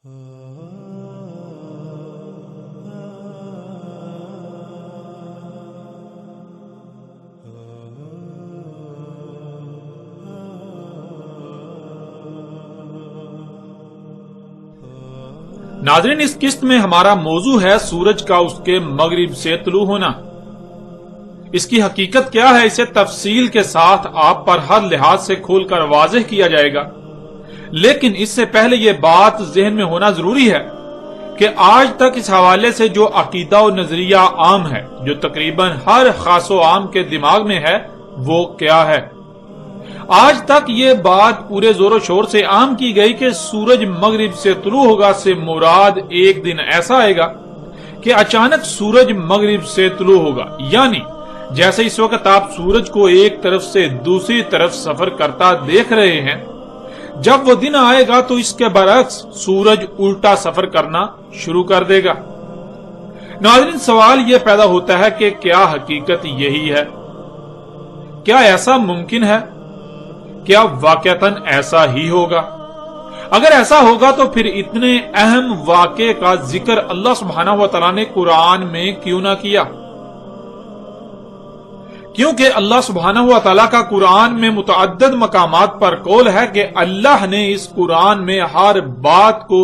ناظرین، اس قسط میں ہمارا موضوع ہے سورج کا اس کے مغرب سے طلوع ہونا۔ اس کی حقیقت کیا ہے، اسے تفصیل کے ساتھ آپ پر ہر لحاظ سے کھول کر واضح کیا جائے گا، لیکن اس سے پہلے یہ بات ذہن میں ہونا ضروری ہے کہ آج تک اس حوالے سے جو عقیدہ و نظریہ عام ہے، جو تقریباً ہر خاص و عام کے دماغ میں ہے، وہ کیا ہے؟ آج تک یہ بات پورے زور و شور سے عام کی گئی کہ سورج مغرب سے طلوع ہوگا سے مراد ایک دن ایسا آئے گا کہ اچانک سورج مغرب سے طلوع ہوگا، یعنی جیسے اس وقت آپ سورج کو ایک طرف سے دوسری طرف سفر کرتا دیکھ رہے ہیں، جب وہ دن آئے گا تو اس کے برعکس سورج الٹا سفر کرنا شروع کر دے گا۔ ناظرین، سوال یہ پیدا ہوتا ہے کہ کیا حقیقت یہی ہے؟ کیا ایسا ممکن ہے؟ کیا واقعتاً ایسا ہی ہوگا؟ اگر ایسا ہوگا تو پھر اتنے اہم واقعے کا ذکر اللہ سبحانہ و تعالیٰ نے قرآن میں کیوں نہ کیا؟ کیونکہ اللہ سبحانہ و تعالیٰ کا قرآن میں متعدد مقامات پر قول ہے کہ اللہ نے اس قرآن میں ہر بات کو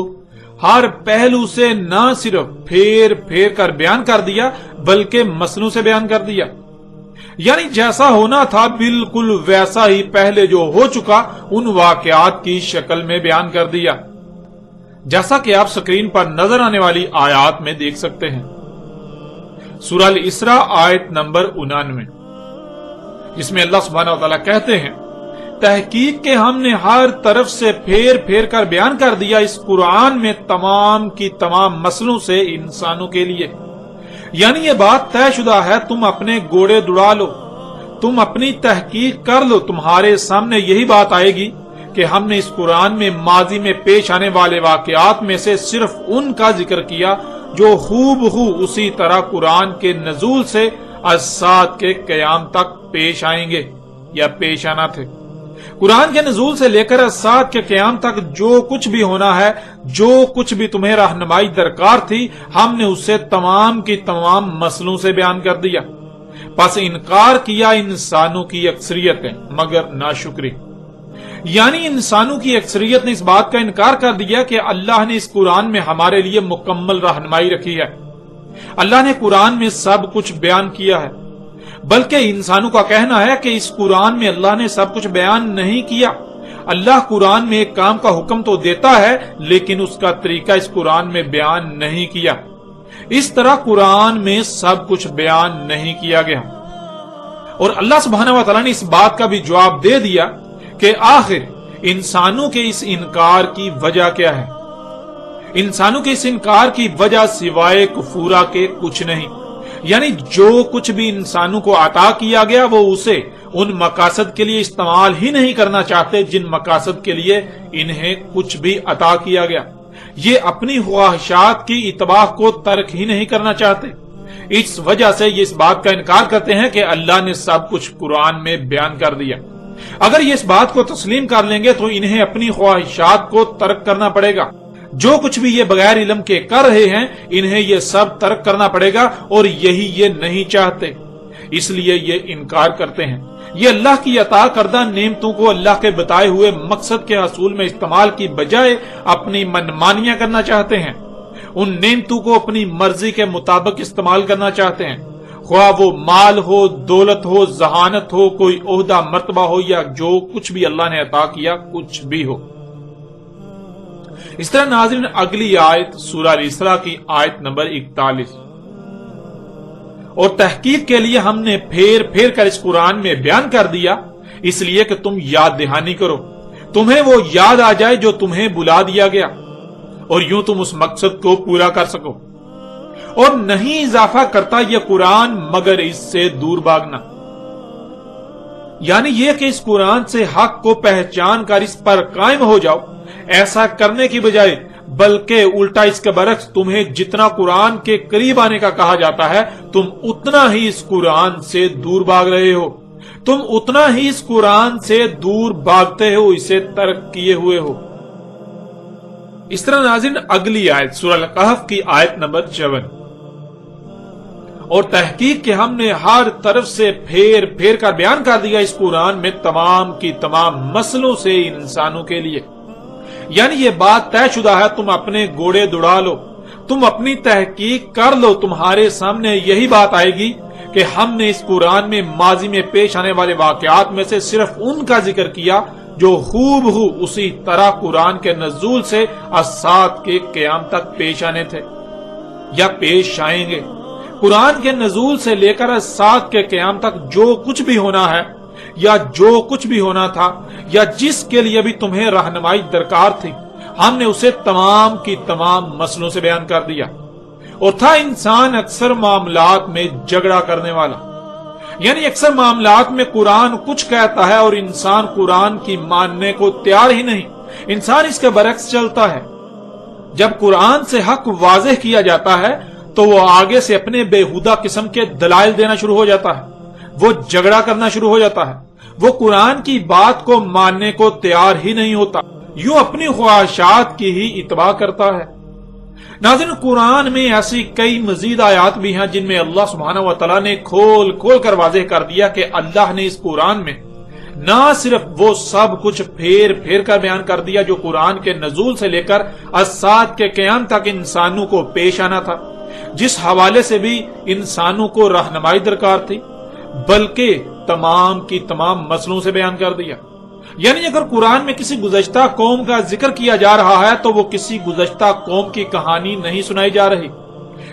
ہر پہلو سے نہ صرف پھیر پھیر کر بیان کر دیا بلکہ مسلوں سے بیان کر دیا، یعنی جیسا ہونا تھا بالکل ویسا ہی پہلے جو ہو چکا ان واقعات کی شکل میں بیان کر دیا، جیسا کہ آپ سکرین پر نظر آنے والی آیات میں دیکھ سکتے ہیں۔ سورہ الاسراء آیت نمبر 99، جس میں اللہ سبحانہ وتعالی کہتے ہیں، تحقیق کہ ہم نے ہر طرف سے پھیر پھیر کر بیان کر دیا اس قرآن میں تمام کی تمام مسلوں سے انسانوں کے لیے، یعنی یہ بات طے شدہ ہے، تم اپنے گھوڑے دوڑا لو، تم اپنی تحقیق کر لو، تمہارے سامنے یہی بات آئے گی کہ ہم نے اس قرآن میں ماضی میں پیش آنے والے واقعات میں سے صرف ان کا ذکر کیا جو ہو اسی طرح قرآن کے نزول سے الساعۃ کے قیام تک پیش آئیں گے یا پیش آنا تھے۔ قرآن کے نزول سے لے کر الساعۃ کے قیام تک جو کچھ بھی ہونا ہے، جو کچھ بھی تمہیں رہنمائی درکار تھی، ہم نے اسے تمام کی تمام مسلوں سے بیان کر دیا، پس انکار کیا انسانوں کی اکثریت ہے مگر ناشکری، یعنی انسانوں کی اکثریت نے اس بات کا انکار کر دیا کہ اللہ نے اس قرآن میں ہمارے لیے مکمل رہنمائی رکھی ہے، اللہ نے قرآن میں سب کچھ بیان کیا ہے، بلکہ انسانوں کا کہنا ہے کہ اس قرآن میں اللہ نے سب کچھ بیان نہیں کیا۔ اللہ قرآن میں ایک کام کا حکم تو دیتا ہے لیکن اس کا طریقہ اس قرآن میں بیان نہیں کیا، اس طرح قرآن میں سب کچھ بیان نہیں کیا گیا۔ اور اللہ سبحانہ و تعالیٰ نے اس بات کا بھی جواب دے دیا کہ آخر انسانوں کے اس انکار کی وجہ کیا ہے۔ انسانوں کے اس انکار کی وجہ سوائے کفورا کے کچھ نہیں، یعنی جو کچھ بھی انسانوں کو عطا کیا گیا وہ اسے ان مقاصد کے لیے استعمال ہی نہیں کرنا چاہتے جن مقاصد کے لیے انہیں کچھ بھی عطا کیا گیا، یہ اپنی خواہشات کی اتباع کو ترک ہی نہیں کرنا چاہتے، اس وجہ سے یہ اس بات کا انکار کرتے ہیں کہ اللہ نے سب کچھ قرآن میں بیان کر دیا۔ اگر یہ اس بات کو تسلیم کر لیں گے تو انہیں اپنی خواہشات کو ترک کرنا پڑے گا، جو کچھ بھی یہ بغیر علم کے کر رہے ہیں انہیں یہ سب ترک کرنا پڑے گا، اور یہی یہ نہیں چاہتے، اس لیے یہ انکار کرتے ہیں۔ یہ اللہ کی عطا کردہ نعمتوں کو اللہ کے بتائے ہوئے مقصد کے حصول میں استعمال کی بجائے اپنی منمانیاں کرنا چاہتے ہیں، ان نعمتوں کو اپنی مرضی کے مطابق استعمال کرنا چاہتے ہیں، خواہ وہ مال ہو، دولت ہو، ذہانت ہو، کوئی عہدہ مرتبہ ہو، یا جو کچھ بھی اللہ نے عطا کیا کچھ بھی ہو۔ اس طرح ناظرین اگلی آیت سورہ الاسراء کی آیت نمبر 41، اور تحقیق کے لیے ہم نے پھیر پھیر کر اس قرآن میں بیان کر دیا اس لیے کہ تم یاد دہانی کرو، تمہیں وہ یاد آ جائے جو تمہیں بلا دیا گیا، اور یوں تم اس مقصد کو پورا کر سکو، اور نہیں اضافہ کرتا یہ قرآن مگر اس سے دور بھاگنا، یعنی یہ کہ اس قرآن سے حق کو پہچان کر اس پر قائم ہو جاؤ، ایسا کرنے کی بجائے بلکہ الٹا اس کے برعکس تمہیں جتنا قرآن کے قریب آنے کا کہا جاتا ہے تم اتنا ہی اس قرآن سے دور بھاگ رہے ہو، تم اتنا ہی اس قرآن سے دور بھاگتے ہو، اسے ترک کیے ہوئے ہو۔ اس طرح ناظرین اگلی آیت سورہ الکہف کی آیت نمبر 54، اور تحقیق کہ ہم نے ہر طرف سے پھیر پھیر کر بیان کر دیا اس قرآن میں تمام کی تمام مسئلوں سے انسانوں کے لیے، یعنی یہ بات طے شدہ ہے، تم اپنے گھوڑے دوڑا لو، تم اپنی تحقیق کر لو، تمہارے سامنے یہی بات آئے گی کہ ہم نے اس قرآن میں ماضی میں پیش آنے والے واقعات میں سے صرف ان کا ذکر کیا جو خوب ہو اسی طرح قرآن کے نزول سے الساعت کے قیام تک پیش آنے تھے یا پیش آئیں گے۔ قرآن کے نزول سے لے کر الساعت کے قیام تک جو کچھ بھی ہونا ہے یا جو کچھ بھی ہونا تھا یا جس کے لیے بھی تمہیں رہنمائی درکار تھی، ہم نے اسے تمام کی تمام مسئلوں سے بیان کر دیا۔ اور تھا انسان اکثر معاملات میں جھگڑا کرنے والا، یعنی اکثر معاملات میں قرآن کچھ کہتا ہے اور انسان قرآن کی ماننے کو تیار ہی نہیں، انسان اس کے برعکس چلتا ہے۔ جب قرآن سے حق واضح کیا جاتا ہے تو وہ آگے سے اپنے بےہودہ قسم کے دلائل دینا شروع ہو جاتا ہے، وہ جھگڑا کرنا شروع ہو جاتا ہے، وہ قرآن کی بات کو ماننے کو تیار ہی نہیں ہوتا، یوں اپنی خواہشات کی ہی اتباع کرتا ہے۔ ناظرین قرآن میں ایسی کئی مزید آیات بھی ہیں جن میں اللہ سبحانہ و تعالیٰ نے کھول کھول کر واضح کر دیا کہ اللہ نے اس قرآن میں نہ صرف وہ سب کچھ پھیر پھیر کر بیان کر دیا جو قرآن کے نزول سے لے کر الساعت کے قیام تک انسانوں کو پیش آنا تھا، جس حوالے سے بھی انسانوں کو رہنمائی درکار تھی، بلکہ تمام کی تمام مسئلوں سے بیان کر دیا۔ یعنی اگر قرآن میں کسی گزشتہ قوم کا ذکر کیا جا رہا ہے تو وہ کسی گزشتہ قوم کی کہانی نہیں سنائی جا رہی،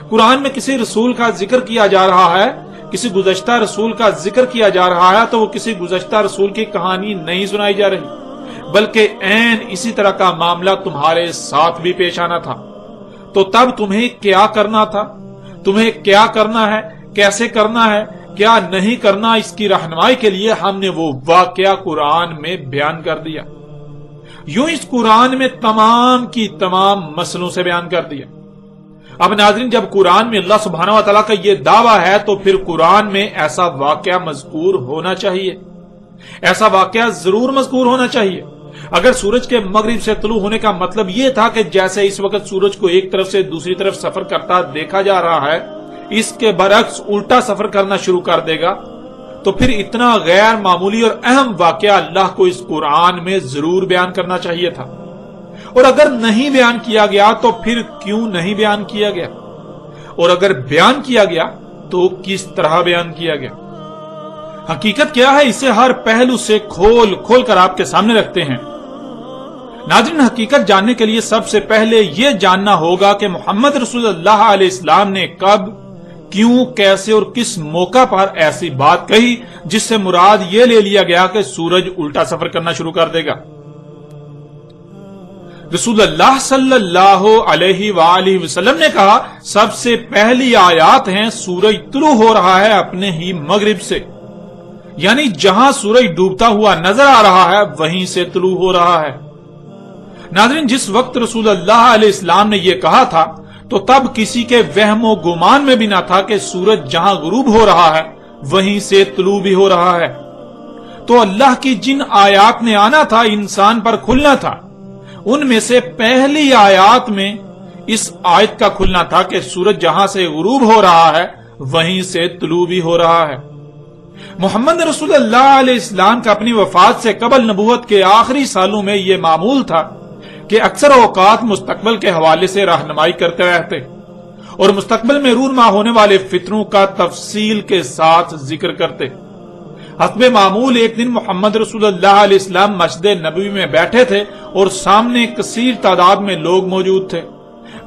قرآن میں کسی رسول کا ذکر کیا جا رہا ہے، کسی گزشتہ رسول کا ذکر کیا جا رہا ہے تو وہ کسی گزشتہ رسول کی کہانی نہیں سنائی جا رہی، بلکہ عین اسی طرح کا معاملہ تمہارے ساتھ بھی پیش آنا تھا۔ تو تب تمہیں کیا کرنا تھا، تمہیں کیا کرنا ہے، کیسے کرنا ہے، کیا نہیں کرنا، اس کی رہنمائی کے لیے ہم نے وہ واقعہ قرآن میں بیان کر دیا۔ یوں اس قرآن میں تمام کی تمام مسئلوں سے بیان کر دیا۔ اب ناظرین جب قرآن میں اللہ سبحانہ و تعالیٰ کا یہ دعویٰ ہے تو پھر قرآن میں ایسا واقعہ مذکور ہونا چاہیے، ایسا واقعہ ضرور مذکور ہونا چاہیے۔ اگر سورج کے مغرب سے طلوع ہونے کا مطلب یہ تھا کہ جیسے اس وقت سورج کو ایک طرف سے دوسری طرف سفر کرتا دیکھا جا رہا ہے اس کے برعکس الٹا سفر کرنا شروع کر دے گا، تو پھر اتنا غیر معمولی اور اہم واقعہ اللہ کو اس قرآن میں ضرور بیان کرنا چاہیے تھا۔ اور اگر نہیں بیان کیا گیا تو پھر کیوں نہیں بیان کیا گیا، اور اگر بیان کیا گیا تو کس طرح بیان کیا گیا؟ حقیقت کیا ہے اسے ہر پہلو سے کھول کھول کر آپ کے سامنے رکھتے ہیں۔ ناظرین حقیقت جاننے کے لیے سب سے پہلے یہ جاننا ہوگا کہ محمد رسول اللہ علیہ السلام نے کب، کیوں، کیسے اور کس موقع پر ایسی بات کہی جس سے مراد یہ لے لیا گیا کہ سورج الٹا سفر کرنا شروع کر دے گا۔ رسول اللہ صلی اللہ علیہ وآلہ وسلم نے کہا سب سے پہلی آیات ہیں سورج طلوع ہو رہا ہے اپنے ہی مغرب سے، یعنی جہاں سورج ڈوبتا ہوا نظر آ رہا ہے وہیں سے طلوع ہو رہا ہے۔ ناظرین جس وقت رسول اللہ علیہ السلام نے یہ کہا تھا تو تب کسی کے وہم و گمان میں بھی نہ تھا کہ سورج جہاں غروب ہو رہا ہے وہیں سے طلوع بھی ہو رہا ہے۔ تو اللہ کی جن آیات نے آنا تھا انسان پر کھلنا تھا، ان میں سے پہلی آیات میں اس آیت کا کھلنا تھا کہ سورج جہاں سے غروب ہو رہا ہے وہیں سے طلوع بھی ہو رہا ہے۔ محمد رسول اللہ علیہ السلام کا اپنی وفات سے قبل نبوت کے آخری سالوں میں یہ معمول تھا کہ اکثر اوقات مستقبل کے حوالے سے رہنمائی کرتے رہتے اور مستقبل میں رونما ہونے والے فتنوں کا تفصیل کے ساتھ ذکر کرتے۔ حسب معمول ایک دن محمد رسول اللہ علیہ السلام مسجد نبوی میں بیٹھے تھے اور سامنے کثیر تعداد میں لوگ موجود تھے۔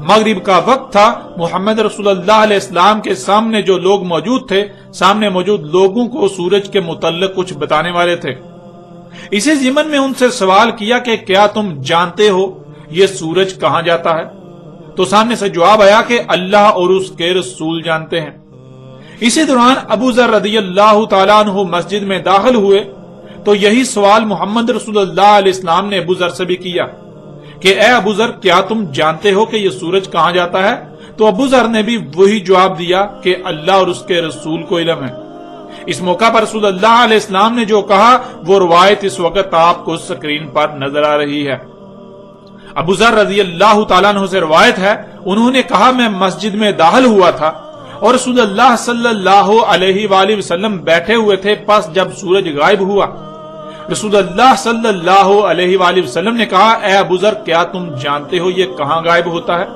مغرب کا وقت تھا، محمد رسول اللہ علیہ السلام کے سامنے جو لوگ موجود تھے، سامنے موجود لوگوں کو سورج کے متعلق کچھ بتانے والے تھے۔ اسی ضمن میں ان سے سوال کیا کہ کیا تم جانتے ہو یہ سورج کہاں جاتا ہے؟ تو سامنے سے جواب آیا کہ اللہ اور اس کے رسول جانتے ہیں۔ اسی دوران ابو ذر رضی اللہ تعالیٰ عنہ مسجد میں داخل ہوئے تو یہی سوال محمد رسول اللہ علیہ السلام نے ابو ذر سے بھی کیا کہ اے ابو ذر کیا تم جانتے ہو کہ یہ سورج کہاں جاتا ہے؟ تو ابو ذر نے بھی وہی جواب دیا کہ اللہ اور اس کے رسول کو علم ہے۔ اس موقع پر رسول اللہ علیہ السلام نے جو کہا وہ روایت اس وقت آپ کو سکرین پر نظر آ رہی ہے۔ ابو ذر رضی اللہ تعالیٰ عنہ سے روایت ہے، انہوں نے کہا میں مسجد میں داخل ہوا تھا اور رسول اللہ صلی اللہ علیہ وآلہ وسلم بیٹھے ہوئے تھے، پس جب سورج غائب ہوا رسول اللہ صلی اللہ علیہ وآلہ وسلم نے کہا اے ابو ذر کیا تم جانتے ہو یہ کہاں غائب ہوتا ہے؟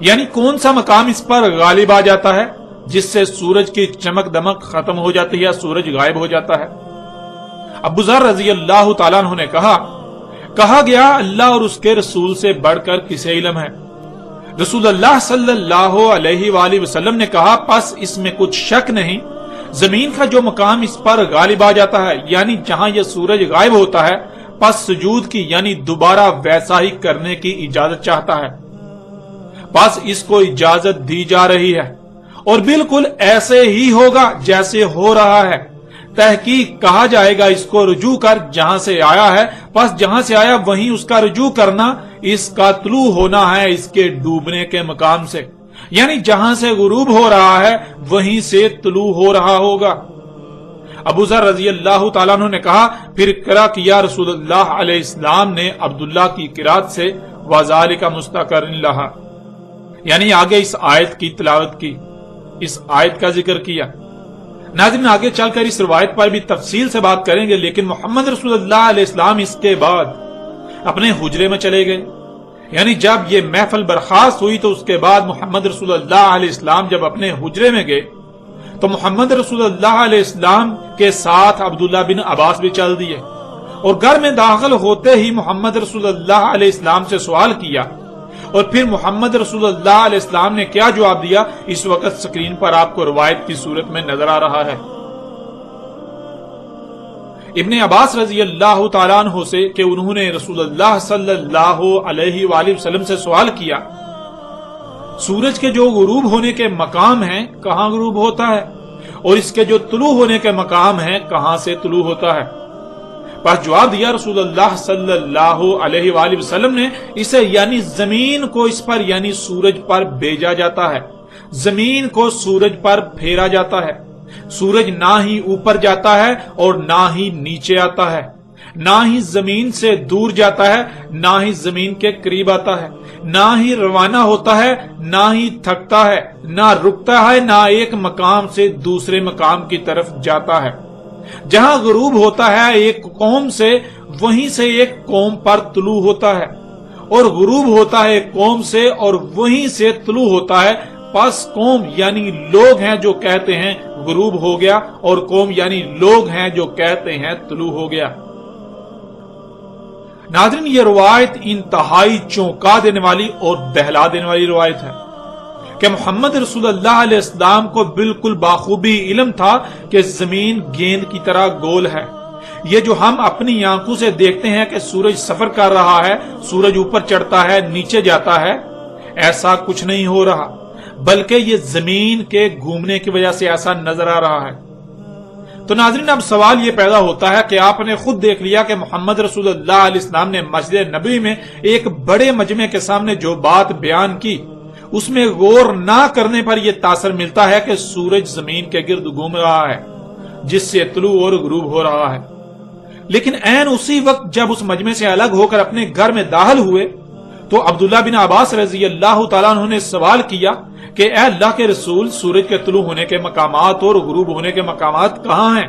یعنی کون سا مقام اس پر غالب آ جاتا ہے جس سے سورج کی چمک دمک ختم ہو جاتی ہے، سورج غائب ہو جاتا ہے؟ ابو ذر رضی اللہ تعالیٰ عنہ نے کہا گیا اللہ اور اس کے رسول سے بڑھ کر کسے علم ہے؟ رسول اللہ صلی اللہ علیہ وآلہ وسلم نے کہا پس اس میں کچھ شک نہیں، زمین کا جو مقام اس پر غالب آ جاتا ہے یعنی جہاں یہ سورج غائب ہوتا ہے، پس سجود کی یعنی دوبارہ ویسا ہی کرنے کی اجازت چاہتا ہے، پس اس کو اجازت دی جا رہی ہے اور بالکل ایسے ہی ہوگا جیسے ہو رہا ہے۔ تحقیق کہا جائے گا اس کو رجوع کر جہاں سے آیا ہے، پس جہاں سے آیا وہیں اس کا رجوع کرنا، اس کا طلوع ہونا ہے اس کے ڈوبنے کے مقام سے، یعنی جہاں سے غروب ہو رہا ہے وہیں سے طلوع ہو رہا ہوگا۔ ابو ذر رضی اللہ تعالیٰ عنہ نے کہا پھر قرأ کیا رسول اللہ علیہ السلام نے عبداللہ کی قرأت سے وَذَلِكَ مُسْتَقَرٌ لَهَا، یعنی آگے اس آیت کی تلاوت کی، اس آیت کا ذکر کیا۔ ناظرین آگے چل کر اس روایت پر بھی تفصیل سے بات کریں گے، لیکن محمد رسول اللہ علیہ السلام اس کے بعد اپنے حجرے میں چلے گئے، یعنی جب یہ محفل برخاست ہوئی تو اس کے بعد محمد رسول اللہ علیہ السلام جب اپنے حجرے میں گئے تو محمد رسول اللہ علیہ السلام کے ساتھ عبداللہ بن عباس بھی چل دیے، اور گھر میں داخل ہوتے ہی محمد رسول اللہ علیہ السلام سے سوال کیا، اور پھر محمد رسول اللہ علیہ السلام نے کیا جواب دیا اس وقت سکرین پر آپ کو روایت کی صورت میں نظر آ رہا ہے۔ ابن عباس رضی اللہ تعالیٰ عنہ سے کہ انہوں نے رسول اللہ صلی اللہ علیہ وآلہ وسلم سے سوال کیا سورج کے جو غروب ہونے کے مقام ہیں کہاں غروب ہوتا ہے اور اس کے جو طلوع ہونے کے مقام ہیں کہاں سے طلوع ہوتا ہے؟ پس جواب دیا رسول اللہ صلی اللہ علیہ وآلہ وسلم نے اسے یعنی زمین کو اس پر یعنی سورج پر بھیجا جاتا ہے، زمین کو سورج پر پھیرا جاتا ہے، سورج نہ ہی اوپر جاتا ہے اور نہ ہی نیچے آتا ہے، نہ ہی زمین سے دور جاتا ہے نہ ہی زمین کے قریب آتا ہے، نہ ہی روانہ ہوتا ہے نہ ہی تھکتا ہے، نہ رکتا ہے، نہ ایک مقام سے دوسرے مقام کی طرف جاتا ہے۔ جہاں غروب ہوتا ہے ایک قوم سے وہیں سے ایک قوم پر طلوع ہوتا ہے، اور غروب ہوتا ہے ایک قوم سے اور وہیں سے طلوع ہوتا ہے، پس قوم یعنی لوگ ہیں جو کہتے ہیں غروب ہو گیا اور قوم یعنی لوگ ہیں جو کہتے ہیں طلوع ہو گیا۔ ناظرین یہ روایت انتہائی چونکا دینے والی اور بہلا دینے والی روایت ہے کہ محمد رسول اللہ علیہ السلام کو بالکل باخوبی علم تھا کہ زمین گیند کی طرح گول ہے۔ یہ جو ہم اپنی آنکھوں سے دیکھتے ہیں کہ سورج سفر کر رہا ہے، سورج اوپر چڑھتا ہے نیچے جاتا ہے، ایسا کچھ نہیں ہو رہا، بلکہ یہ زمین کے گھومنے کی وجہ سے ایسا نظر آ رہا ہے۔ تو ناظرین اب سوال یہ پیدا ہوتا ہے کہ آپ نے خود دیکھ لیا کہ محمد رسول اللہ علیہ السلام نے مسجد نبوی میں ایک بڑے مجمع کے سامنے جو بات بیان کی اس میں غور نہ کرنے پر یہ تاثر ملتا ہے کہ سورج زمین کے گرد گھوم رہا ہے جس سے طلوع اور غروب ہو رہا ہے، لیکن عین اسی وقت جب اس مجمع سے الگ ہو کر اپنے گھر میں داخل ہوئے تو عبداللہ بن عباس رضی اللہ تعالیٰ عنہ نے سوال کیا کہ اے اللہ کے رسول سورج کے طلوع ہونے کے مقامات اور غروب ہونے کے مقامات کہاں ہیں؟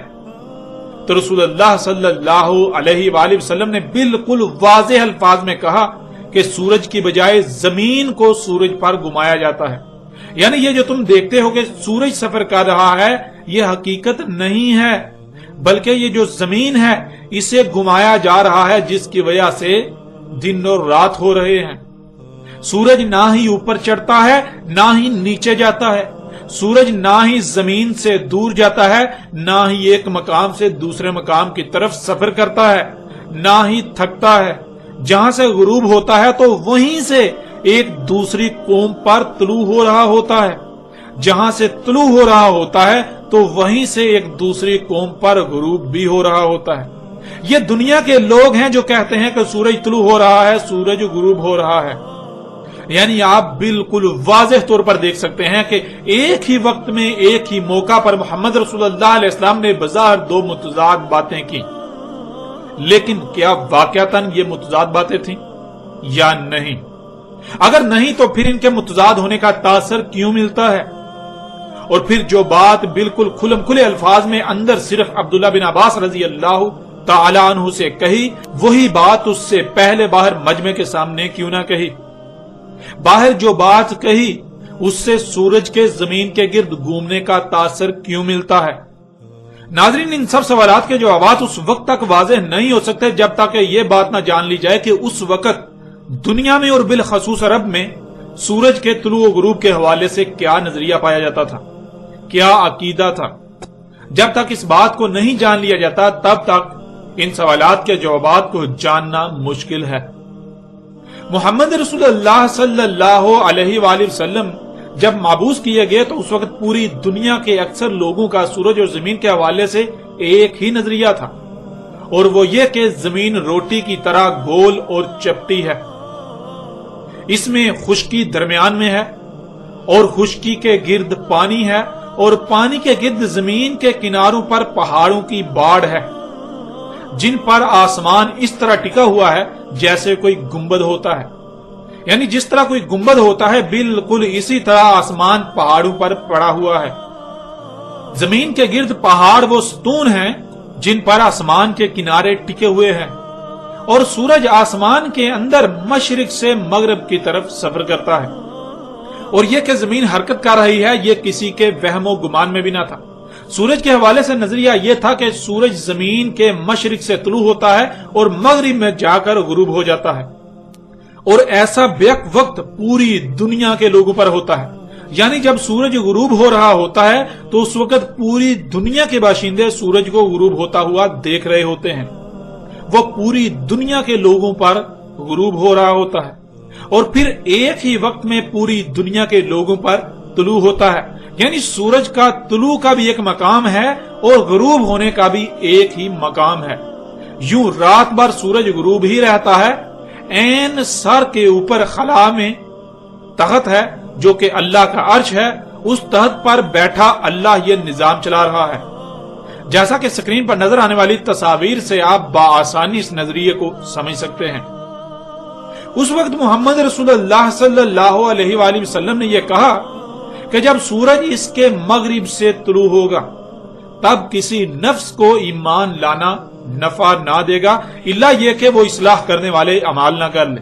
تو رسول اللہ صلی اللہ علیہ وآلہ وسلم نے بالکل واضح الفاظ میں کہا کہ سورج کی بجائے زمین کو سورج پر گھمایا جاتا ہے، یعنی یہ جو تم دیکھتے ہو کہ سورج سفر کر رہا ہے یہ حقیقت نہیں ہے، بلکہ یہ جو زمین ہے اسے گھمایا جا رہا ہے جس کی وجہ سے دن اور رات ہو رہے ہیں۔ سورج نہ ہی اوپر چڑھتا ہے نہ ہی نیچے جاتا ہے، سورج نہ ہی زمین سے دور جاتا ہے نہ ہی ایک مقام سے دوسرے مقام کی طرف سفر کرتا ہے، نہ ہی تھکتا ہے۔ جہاں سے غروب ہوتا ہے تو وہیں سے ایک دوسری قوم پر طلوع ہو رہا ہوتا ہے، جہاں سے طلوع ہو رہا ہوتا ہے تو وہیں سے ایک دوسری قوم پر غروب بھی ہو رہا ہوتا ہے۔ یہ دنیا کے لوگ ہیں جو کہتے ہیں کہ سورج طلوع ہو رہا ہے سورج غروب ہو رہا ہے، یعنی آپ بالکل واضح طور پر دیکھ سکتے ہیں کہ ایک ہی وقت میں ایک ہی موقع پر محمد رسول اللہ علیہ السلام نے بظاہر دو متضاد باتیں کی، لیکن کیا واقعتاً یہ متضاد باتیں تھیں؟ یا نہیں؟ اگر نہیں تو پھر ان کے متضاد ہونے کا تاثر کیوں ملتا ہے؟ اور پھر جو بات بالکل کھلم کھلے الفاظ میں اندر صرف عبداللہ بن عباس رضی اللہ تعالی عنہ سے کہی، وہی بات اس سے پہلے باہر مجمع کے سامنے کیوں نہ کہی؟ باہر جو بات کہی اس سے سورج کے زمین کے گرد گھومنے کا تاثر کیوں ملتا ہے؟ ناظرین، ان سب سوالات کے جوابات اس وقت تک واضح نہیں ہو سکتے جب تک یہ بات نہ جان لی جائے کہ اس وقت دنیا میں اور بالخصوص عرب میں سورج کے طلوع و غروب کے حوالے سے کیا نظریہ پایا جاتا تھا، کیا عقیدہ تھا۔ جب تک اس بات کو نہیں جان لیا جاتا تب تک ان سوالات کے جوابات کو جاننا مشکل ہے۔ محمد رسول اللہ صلی اللہ علیہ وآلہ وسلم جب مبعوث کیے گئے تو اس وقت پوری دنیا کے اکثر لوگوں کا سورج اور زمین کے حوالے سے ایک ہی نظریہ تھا، اور وہ یہ کہ زمین روٹی کی طرح گول اور چپٹی ہے، اس میں خشکی درمیان میں ہے، اور خشکی کے گرد پانی ہے، اور پانی کے گرد زمین کے کناروں پر پہاڑوں کی باڑ ہے، جن پر آسمان اس طرح ٹکا ہوا ہے جیسے کوئی گنبد ہوتا ہے۔ یعنی جس طرح کوئی گنبد ہوتا ہے بالکل اسی طرح آسمان پہاڑوں پر پڑا ہوا ہے۔ زمین کے گرد پہاڑ وہ ستون ہیں جن پر آسمان کے کنارے ٹکے ہوئے ہیں، اور سورج آسمان کے اندر مشرق سے مغرب کی طرف سفر کرتا ہے۔ اور یہ کہ زمین حرکت کر رہی ہے یہ کسی کے وہم و گمان میں بھی نہ تھا۔ سورج کے حوالے سے نظریہ یہ تھا کہ سورج زمین کے مشرق سے طلوع ہوتا ہے اور مغرب میں جا کر غروب ہو جاتا ہے، اور ایسا بیک وقت پوری دنیا کے لوگوں پر ہوتا ہے۔ یعنی جب سورج غروب ہو رہا ہوتا ہے تو اس وقت پوری دنیا کے باشندے سورج کو غروب ہوتا ہوا دیکھ رہے ہوتے ہیں، وہ پوری دنیا کے لوگوں پر غروب ہو رہا ہوتا ہے، اور پھر ایک ہی وقت میں پوری دنیا کے لوگوں پر طلوع ہوتا ہے۔ یعنی سورج کا طلوع کا بھی ایک مقام ہے اور غروب ہونے کا بھی ایک ہی مقام ہے۔ یوں رات بھر سورج غروب ہی رہتا ہے، عین سر کے اوپر خلا میں تخت ہے جو کہ اللہ کا عرش ہے، اس تخت پر بیٹھا اللہ یہ نظام چلا رہا ہے۔ جیسا کہ سکرین پر نظر آنے والی تصاویر سے آپ بآسانی اس نظریے کو سمجھ سکتے ہیں۔ اس وقت محمد رسول اللہ صلی اللہ علیہ وآلہ وسلم نے یہ کہا کہ جب سورج اس کے مغرب سے طلوع ہوگا تب کسی نفس کو ایمان لانا نفع نہ دے گا الا یہ کہ وہ اصلاح کرنے والے اعمال نہ کر لے،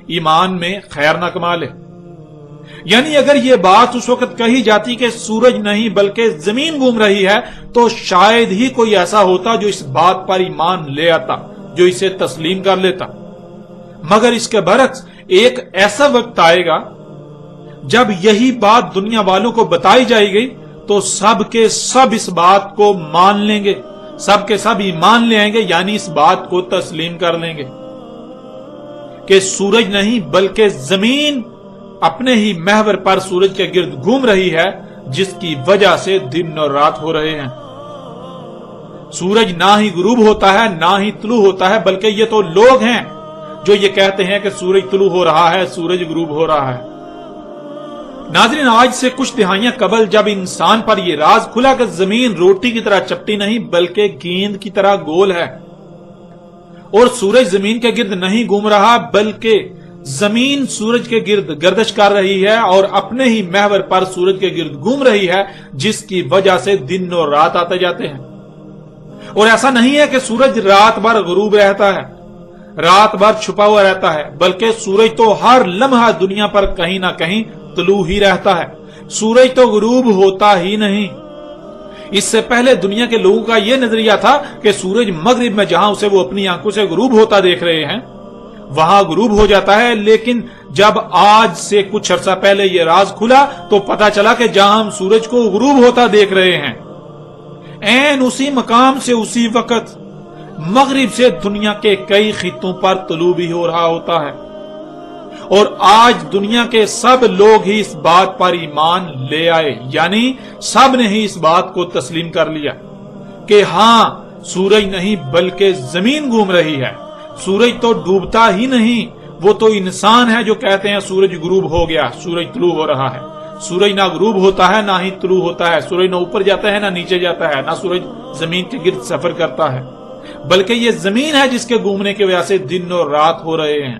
ایمان میں خیر نہ کما لے۔ یعنی اگر یہ بات اس وقت کہی جاتی کہ سورج نہیں بلکہ زمین گھوم رہی ہے تو شاید ہی کوئی ایسا ہوتا جو اس بات پر ایمان لے آتا، جو اسے تسلیم کر لیتا۔ مگر اس کے برعکس ایک ایسا وقت آئے گا جب یہی بات دنیا والوں کو بتائی جائے گی تو سب کے سب اس بات کو مان لیں گے، سب کے سب ایمان لے آئیں گے، یعنی اس بات کو تسلیم کر لیں گے کہ سورج نہیں بلکہ زمین اپنے ہی محور پر سورج کے گرد گھوم رہی ہے، جس کی وجہ سے دن اور رات ہو رہے ہیں۔ سورج نہ ہی غروب ہوتا ہے نہ ہی طلوع ہوتا ہے، بلکہ یہ تو لوگ ہیں جو یہ کہتے ہیں کہ سورج طلوع ہو رہا ہے، سورج غروب ہو رہا ہے۔ ناظرین، آج سے کچھ دہائیاں قبل جب انسان پر یہ راز کھلا کہ زمین روٹی کی طرح چپٹی نہیں بلکہ گیند کی طرح گول ہے، اور سورج زمین کے گرد نہیں گھوم رہا بلکہ زمین سورج کے گرد گردش کر رہی ہے اور اپنے ہی محور پر سورج کے گرد گھوم رہی ہے، جس کی وجہ سے دن اور رات آتے جاتے ہیں۔ اور ایسا نہیں ہے کہ سورج رات بھر غروب رہتا ہے، رات بھر چھپا ہوا رہتا ہے، بلکہ سورج تو ہر لمحہ دنیا پر کہیں نہ کہیں طلوع ہی رہتا ہے، سورج تو غروب ہوتا ہی نہیں۔ اس سے پہلے دنیا کے لوگوں کا یہ نظریہ تھا کہ سورج مغرب میں جہاں اسے وہ اپنی آنکھوں سے غروب ہوتا دیکھ رہے ہیں وہاں غروب ہو جاتا ہے، لیکن جب آج سے کچھ عرصہ پہلے یہ راز کھلا تو پتا چلا کہ جہاں ہم سورج کو غروب ہوتا دیکھ رہے ہیں عین اسی مقام سے اسی وقت مغرب سے دنیا کے کئی خطوں پر طلوع بھی ہو رہا ہوتا ہے، اور آج دنیا کے سب لوگ ہی اس بات پر ایمان لے آئے، یعنی سب نے ہی اس بات کو تسلیم کر لیا کہ ہاں سورج نہیں بلکہ زمین گھوم رہی ہے، سورج تو ڈوبتا ہی نہیں، وہ تو انسان ہے جو کہتے ہیں سورج غروب ہو گیا، سورج طلوع ہو رہا ہے۔ سورج نہ غروب ہوتا ہے نہ ہی طلوع ہوتا ہے، سورج نہ اوپر جاتا ہے نہ نیچے جاتا ہے، نہ سورج زمین کے گرد سفر کرتا ہے، بلکہ یہ زمین ہے جس کے گھومنے کی وجہ سے دن اور رات ہو رہے ہیں۔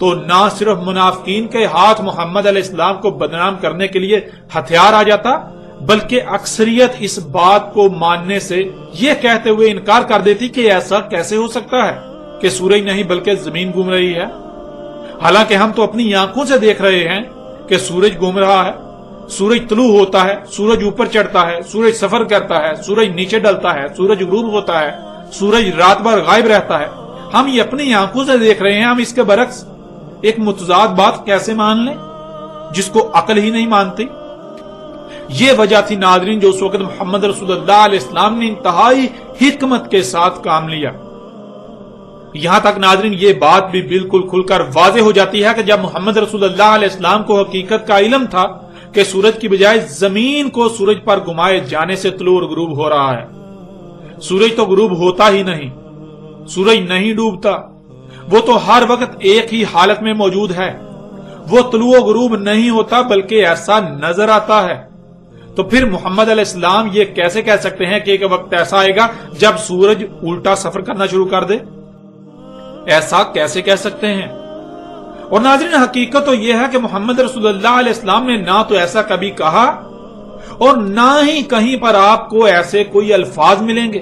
تو نہ صرف منافقین کے ہاتھ محمد علیہ السلام کو بدنام کرنے کے لیے ہتھیار آ جاتا، بلکہ اکثریت اس بات کو ماننے سے یہ کہتے ہوئے انکار کر دیتی کہ ایسا کیسے ہو سکتا ہے کہ سورج نہیں بلکہ زمین گھوم رہی ہے، حالانکہ ہم تو اپنی آنکھوں سے دیکھ رہے ہیں کہ سورج گھوم رہا ہے، سورج طلوع ہوتا ہے، سورج اوپر چڑھتا ہے، سورج سفر کرتا ہے، سورج نیچے ڈلتا ہے، سورج غروب ہوتا ہے، سورج رات بھر غائب رہتا ہے، ہم یہ اپنی آنکھوں سے دیکھ رہے ہیں، ہم اس کے برعکس ایک متضاد بات کیسے مان لیں جس کو عقل ہی نہیں مانتی؟ یہ وجہ تھی ناظرین جو اس وقت محمد رسول اللہ علیہ السلام نے انتہائی حکمت کے ساتھ کام لیا۔ یہاں تک ناظرین یہ بات بھی بالکل کھل کر واضح ہو جاتی ہے کہ جب محمد رسول اللہ علیہ السلام کو حقیقت کا علم تھا کہ سورج کی بجائے زمین کو سورج پر گھمائے جانے سے طلوع اور غروب ہو رہا ہے، سورج تو غروب ہوتا ہی نہیں، سورج نہیں ڈوبتا، وہ تو ہر وقت ایک ہی حالت میں موجود ہے، وہ طلوع و غروب نہیں ہوتا بلکہ ایسا نظر آتا ہے، تو پھر محمد علیہ السلام یہ کیسے کہہ سکتے ہیں کہ ایک وقت ایسا آئے گا جب سورج الٹا سفر کرنا شروع کر دے؟ ایسا کیسے کہہ سکتے ہیں؟ اور ناظرین حقیقت تو یہ ہے کہ محمد رسول اللہ علیہ السلام نے نہ تو ایسا کبھی کہا اور نہ ہی کہیں پر آپ کو ایسے کوئی الفاظ ملیں گے۔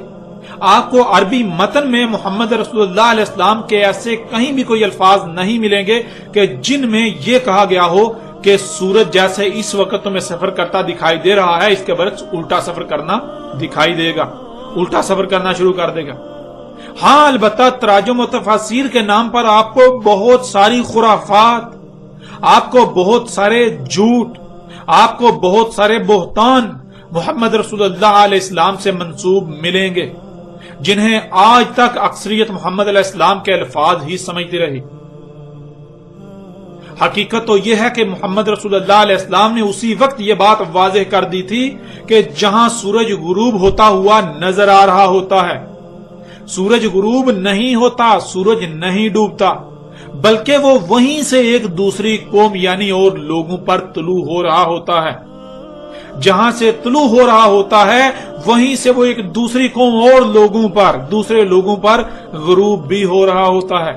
آپ کو عربی متن میں محمد رسول اللہ علیہ السلام کے ایسے کہیں بھی کوئی الفاظ نہیں ملیں گے کہ جن میں یہ کہا گیا ہو کہ سورج جیسے اس وقت تمہیں سفر کرتا دکھائی دے رہا ہے، اس کے برعکس الٹا سفر کرنا دکھائی دے گا، الٹا سفر کرنا شروع کر دے گا۔ ہاں البتہ تراجم و تفاسیر کے نام پر آپ کو بہت ساری خرافات، آپ کو بہت سارے جھوٹ، آپ کو بہت سارے بہتان محمد رسول اللہ علیہ السلام سے منسوب ملیں گے، جنہیں آج تک اکثریت محمد علیہ السلام کے الفاظ ہی سمجھتی رہی۔ حقیقت تو یہ ہے کہ محمد رسول اللہ علیہ السلام نے اسی وقت یہ بات واضح کر دی تھی کہ جہاں سورج غروب ہوتا ہوا نظر آ رہا ہوتا ہے، سورج غروب نہیں ہوتا، سورج نہیں ڈوبتا، بلکہ وہ وہیں سے ایک دوسری قوم یعنی اور لوگوں پر طلوع ہو رہا ہوتا ہے، جہاں سے طلوع ہو رہا ہوتا ہے وہیں سے وہ ایک دوسری قوم اور لوگوں پر، دوسرے لوگوں پر غروب بھی ہو رہا ہوتا ہے۔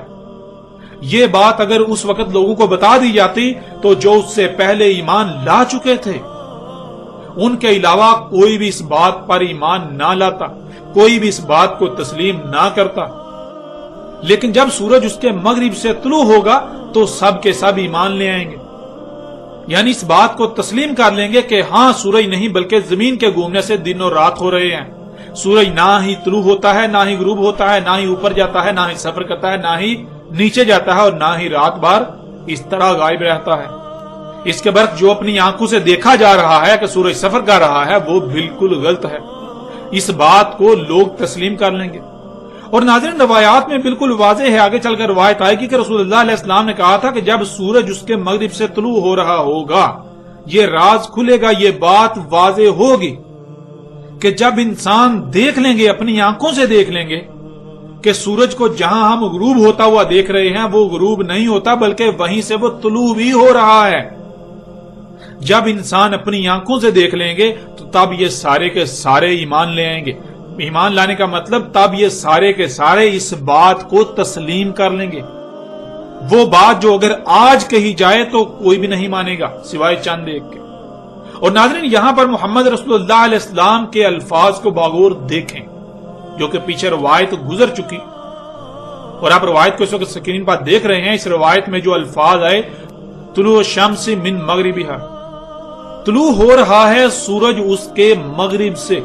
یہ بات اگر اس وقت لوگوں کو بتا دی جاتی تو جو اس سے پہلے ایمان لا چکے تھے ان کے علاوہ کوئی بھی اس بات پر ایمان نہ لاتا، کوئی بھی اس بات کو تسلیم نہ کرتا، لیکن جب سورج اس کے مغرب سے طلوع ہوگا تو سب کے سب ایمان لے آئیں گے، یعنی اس بات کو تسلیم کر لیں گے کہ ہاں سورج نہیں بلکہ زمین کے گھومنے سے دن اور رات ہو رہے ہیں، سورج نہ ہی طلوع ہوتا ہے، نہ ہی غروب ہوتا ہے، نہ ہی اوپر جاتا ہے، نہ ہی سفر کرتا ہے، نہ ہی نیچے جاتا ہے، اور نہ ہی رات بھر اس طرح غائب رہتا ہے۔ اس کے برعکس جو اپنی آنکھوں سے دیکھا جا رہا ہے کہ سورج سفر کر رہا ہے وہ بالکل غلط ہے، اس بات کو لوگ تسلیم کر لیں گے۔ اور ناظرین روایات میں بالکل واضح ہے، آگے چل کر روایت آئے گی کہ رسول اللہ علیہ السلام نے کہا تھا کہ جب سورج اس کے مغرب سے طلوع ہو رہا ہوگا یہ راز کھلے گا، یہ بات واضح ہوگی کہ جب انسان دیکھ لیں گے، اپنی آنکھوں سے دیکھ لیں گے کہ سورج کو جہاں ہم غروب ہوتا ہوا دیکھ رہے ہیں وہ غروب نہیں ہوتا بلکہ وہیں سے وہ طلوع بھی ہو رہا ہے۔ جب انسان اپنی آنکھوں سے دیکھ لیں گے تو تب یہ سارے کے سارے ایمان لے آئیں گے۔ ایمان لانے کا مطلب تب یہ سارے کے سارے اس بات کو تسلیم کر لیں گے، وہ بات جو اگر آج کہی جائے تو کوئی بھی نہیں مانے گا سوائے چند ایک کے۔ اور ناظرین یہاں پر محمد رسول اللہ علیہ السلام کے الفاظ کو باغور دیکھیں جو کہ پیچھے روایت گزر چکی، اور آپ روایت کو اس وقت سکرین پر دیکھ رہے ہیں۔ اس روایت میں جو الفاظ آئے طلوع الشمس من مغربها، طلوع ہو رہا ہے سورج اس کے مغرب سے،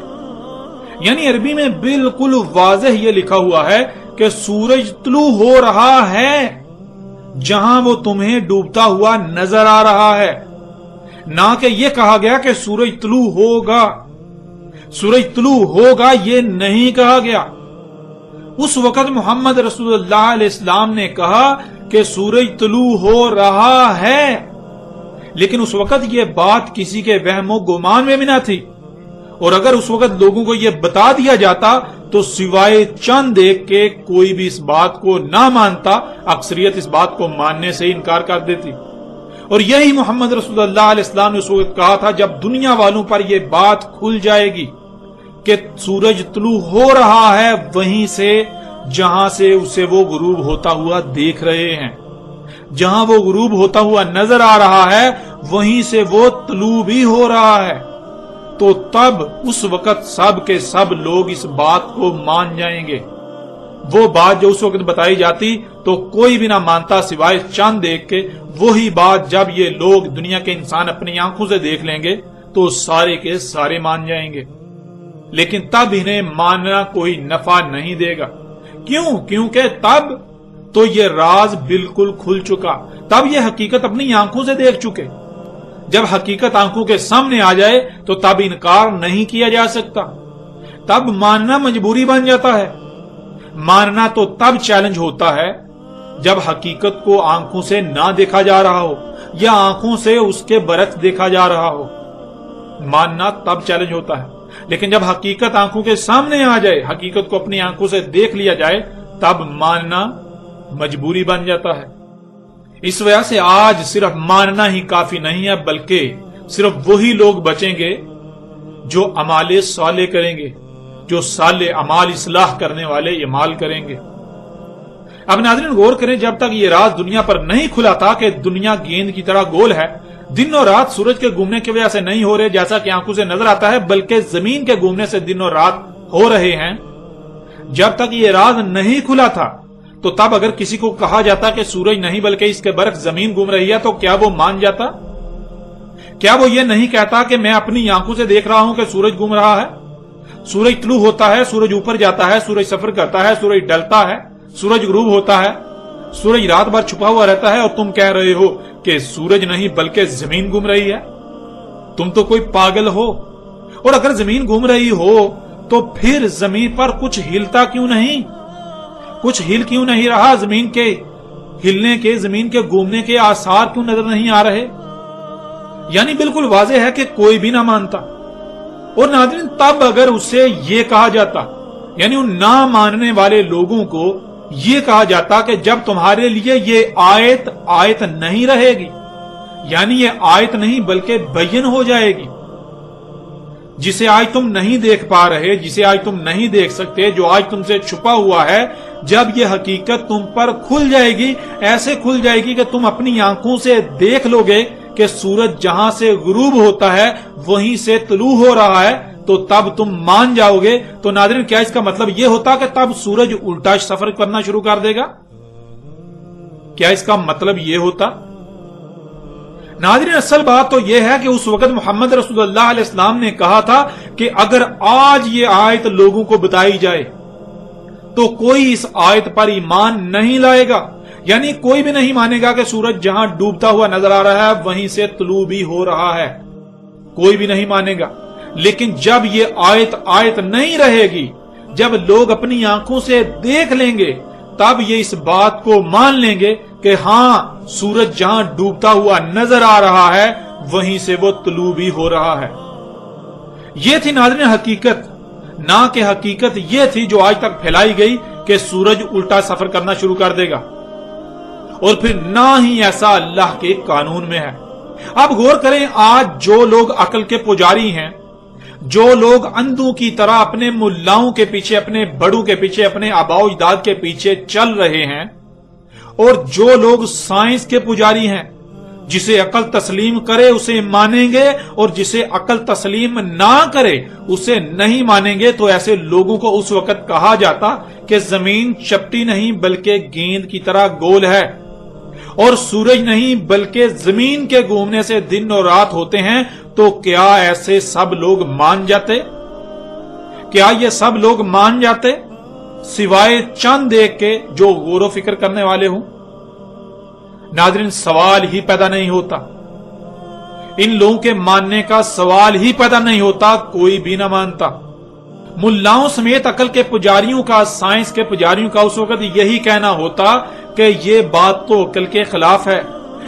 یعنی عربی میں بالکل واضح یہ لکھا ہوا ہے کہ سورج طلوع ہو رہا ہے جہاں وہ تمہیں ڈوبتا ہوا نظر آ رہا ہے، نہ کہ یہ کہا گیا کہ سورج طلوع ہوگا، سورج طلوع ہوگا یہ نہیں کہا گیا۔ اس وقت محمد رسول اللہ علیہ السلام نے کہا کہ سورج طلوع ہو رہا ہے، لیکن اس وقت یہ بات کسی کے وہم و گمان میں بھی نہ تھی، اور اگر اس وقت لوگوں کو یہ بتا دیا جاتا تو سوائے چند ایک کے کوئی بھی اس بات کو نہ مانتا، اکثریت اس بات کو ماننے سے انکار کر دیتی۔ اور یہی محمد رسول اللہ علیہ السلام نے اس وقت کہا تھا جب دنیا والوں پر یہ بات کھل جائے گی کہ سورج طلوع ہو رہا ہے وہیں سے جہاں سے اسے وہ غروب ہوتا ہوا دیکھ رہے ہیں، جہاں وہ غروب ہوتا ہوا نظر آ رہا ہے وہیں سے وہ طلوع بھی ہو رہا ہے، تو تب اس وقت سب کے سب لوگ اس بات کو مان جائیں گے۔ وہ بات جو اس وقت بتائی جاتی تو کوئی بھی نہ مانتا سوائے چاند دیکھ کے، وہی بات جب یہ لوگ دنیا کے انسان اپنی آنکھوں سے دیکھ لیں گے تو سارے کے سارے مان جائیں گے، لیکن تب انہیں ماننا کوئی نفع نہیں دے گا۔ کیوں؟ کیونکہ تب تو یہ راز بالکل کھل چکا، تب یہ حقیقت اپنی آنکھوں سے دیکھ چکے۔ جب حقیقت آنکھوں کے سامنے آ جائے تو تب انکار نہیں کیا جا سکتا، تب ماننا مجبوری بن جاتا ہے۔ ماننا تو تب چیلنج ہوتا ہے جب حقیقت کو آنکھوں سے نہ دیکھا جا رہا ہو یا آنکھوں سے اس کے برعکس دیکھا جا رہا ہو، ماننا تب چیلنج ہوتا ہے۔ لیکن جب حقیقت آنکھوں کے سامنے آ جائے، حقیقت کو اپنی آنکھوں سے دیکھ لیا جائے، تب ماننا مجبوری بن جاتا ہے۔ اس وجہ سے آج صرف ماننا ہی کافی نہیں ہے، بلکہ صرف وہی لوگ بچیں گے جو اعمال صالح کریں گے، جو صالح اعمال اصلاح کرنے والے اعمال کریں گے۔ اب ناظرین غور کریں، جب تک یہ راز دنیا پر نہیں کھلا تھا کہ دنیا گیند کی طرح گول ہے، دن اور رات سورج کے گھومنے کی وجہ سے نہیں ہو رہے جیسا کہ آنکھوں سے نظر آتا ہے، بلکہ زمین کے گھومنے سے دن اور رات ہو رہے ہیں، جب تک یہ راز نہیں کھلا تھا تو تب اگر کسی کو کہا جاتا کہ سورج نہیں بلکہ اس کے برعکس زمین گھوم رہی ہے تو کیا وہ مان جاتا؟ کیا وہ یہ نہیں کہتا کہ میں اپنی آنکھوں سے دیکھ رہا ہوں کہ سورج گھوم رہا ہے؟ سورج طلوع ہوتا ہے، سورج اوپر جاتا ہے، سورج سفر کرتا ہے، سورج ڈلتا ہے، سورج غروب ہوتا ہے، سورج رات بھر چھپا ہوا رہتا ہے، اور تم کہہ رہے ہو کہ سورج نہیں بلکہ زمین گھوم رہی ہے؟ تم تو کوئی پاگل ہو۔ اور اگر زمین گھوم رہی ہو تو پھر زمین پر کچھ ہلتا کیوں نہیں؟ کچھ ہل کیوں نہیں رہا؟ زمین کے ہلنے کے، زمین کے گھومنے کے آثار کیوں نظر نہیں آ رہے؟ یعنی بالکل واضح ہے کہ کوئی بھی نہ مانتا۔ اور ناظرین تب اگر اسے یہ کہا جاتا، یعنی ان نہ ماننے والے لوگوں کو یہ کہا جاتا کہ جب تمہارے لیے یہ آیت نہیں رہے گی، یعنی یہ آیت نہیں بلکہ بین ہو جائے گی، جسے آج تم نہیں دیکھ پا رہے، جسے آج تم نہیں دیکھ سکتے، جو آج تم سے چھپا ہوا ہے، جب یہ حقیقت تم پر کھل جائے گی، ایسے کھل جائے گی کہ تم اپنی آنکھوں سے دیکھ لو گے کہ سورج جہاں سے غروب ہوتا ہے وہیں سے طلوع ہو رہا ہے، تو تب تم مان جاؤ گے۔ تو ناظرین کیا اس کا مطلب یہ ہوتا کہ تب سورج الٹا سفر کرنا شروع کر دے گا؟ کیا اس کا مطلب یہ ہوتا؟ ناظرین اصل بات تو یہ ہے کہ اس وقت محمد رسول اللہ علیہ السلام نے کہا تھا کہ اگر آج یہ آیت لوگوں کو بتائی جائے تو کوئی اس آیت پر ایمان نہیں لائے گا، یعنی کوئی بھی نہیں مانے گا کہ سورج جہاں ڈوبتا ہوا نظر آ رہا ہے وہیں سے طلوع بھی ہو رہا ہے، کوئی بھی نہیں مانے گا۔ لیکن جب یہ آیت نہیں رہے گی، جب لوگ اپنی آنکھوں سے دیکھ لیں گے، تب یہ اس بات کو مان لیں گے کہ ہاں سورج جہاں ڈوبتا ہوا نظر آ رہا ہے وہیں سے وہ طلوع بھی ہو رہا ہے۔ یہ تھی ناظرین حقیقت، نہ کہ حقیقت یہ تھی جو آج تک پھیلائی گئی کہ سورج الٹا سفر کرنا شروع کر دے گا، اور پھر نہ ہی ایسا اللہ کے قانون میں ہے۔ اب غور کریں، آج جو لوگ عقل کے پجاری ہیں، جو لوگ اندھوں کی طرح اپنے ملاؤں کے پیچھے، اپنے بڑوں کے پیچھے، اپنے آباء و اجداد کے پیچھے چل رہے ہیں، اور جو لوگ سائنس کے پجاری ہیں، جسے عقل تسلیم کرے اسے مانیں گے، اور جسے عقل تسلیم نہ کرے اسے نہیں مانیں گے، تو ایسے لوگوں کو اس وقت کہا جاتا کہ زمین چپٹی نہیں بلکہ گیند کی طرح گول ہے، اور سورج نہیں بلکہ زمین کے گھومنے سے دن اور رات ہوتے ہیں۔ تو کیا ایسے سب لوگ مان جاتے؟ کیا یہ سب لوگ مان جاتے سوائے چند دیکھ کے جو غور و فکر کرنے والے ہوں؟ ناظرین سوال ہی پیدا نہیں ہوتا، ان لوگوں کے ماننے کا سوال ہی پیدا نہیں ہوتا، کوئی بھی نہ مانتا۔ ملاؤں سمیت عقل کے پجاریوں کا، سائنس کے پجاریوں کا اس وقت یہی کہنا ہوتا کہ یہ بات تو عقل کے خلاف ہے۔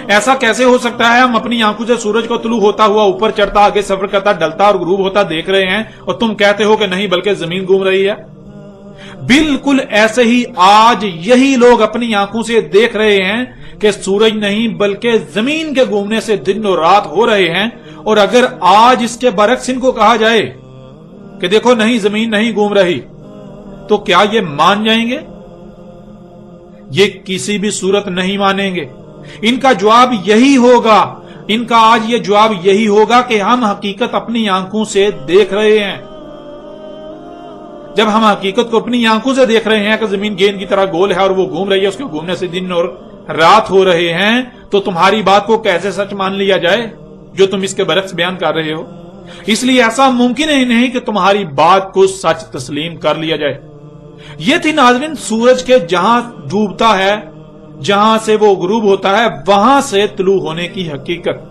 ایسا کیسے ہو سکتا ہے؟ ہم اپنی آنکھوں سے سورج کو طلوع ہوتا ہوا، اوپر چڑھتا، آگے سفر کرتا، ڈلتا اور غروب ہوتا دیکھ رہے ہیں، اور تم کہتے ہو کہ نہیں بلکہ زمین گھوم رہی ہے۔ بالکل ایسے ہی آج یہی لوگ اپنی آنکھوں سے دیکھ رہے ہیں کہ سورج نہیں بلکہ زمین کے گھومنے سے دن اور رات ہو رہے ہیں، اور اگر آج اس کے برعکس ان کو کہا جائے کہ دیکھو نہیں زمین نہیں گھوم رہی، تو کیا یہ مان جائیں گے؟ یہ کسی بھی صورت نہیں مانیں گے، ان کا جواب یہی ہوگا، ان کا آج یہ جواب یہی ہوگا کہ ہم حقیقت اپنی آنکھوں سے دیکھ رہے ہیں۔ جب ہم حقیقت کو اپنی آنکھوں سے دیکھ رہے ہیں کہ زمین گیند کی طرح گول ہے اور وہ گھوم رہی ہے، اس کے گھومنے سے دن اور رات ہو رہے ہیں، تو تمہاری بات کو کیسے سچ مان لیا جائے جو تم اس کے برعکس بیان کر رہے ہو؟ اس لیے ایسا ممکن ہی نہیں کہ تمہاری بات کو سچ تسلیم کر لیا جائے۔ یہ تھی ناظرین سورج کے جہاں ڈوبتا ہے، جہاں سے وہ غروب ہوتا ہے، وہاں سے طلوع ہونے کی حقیقت۔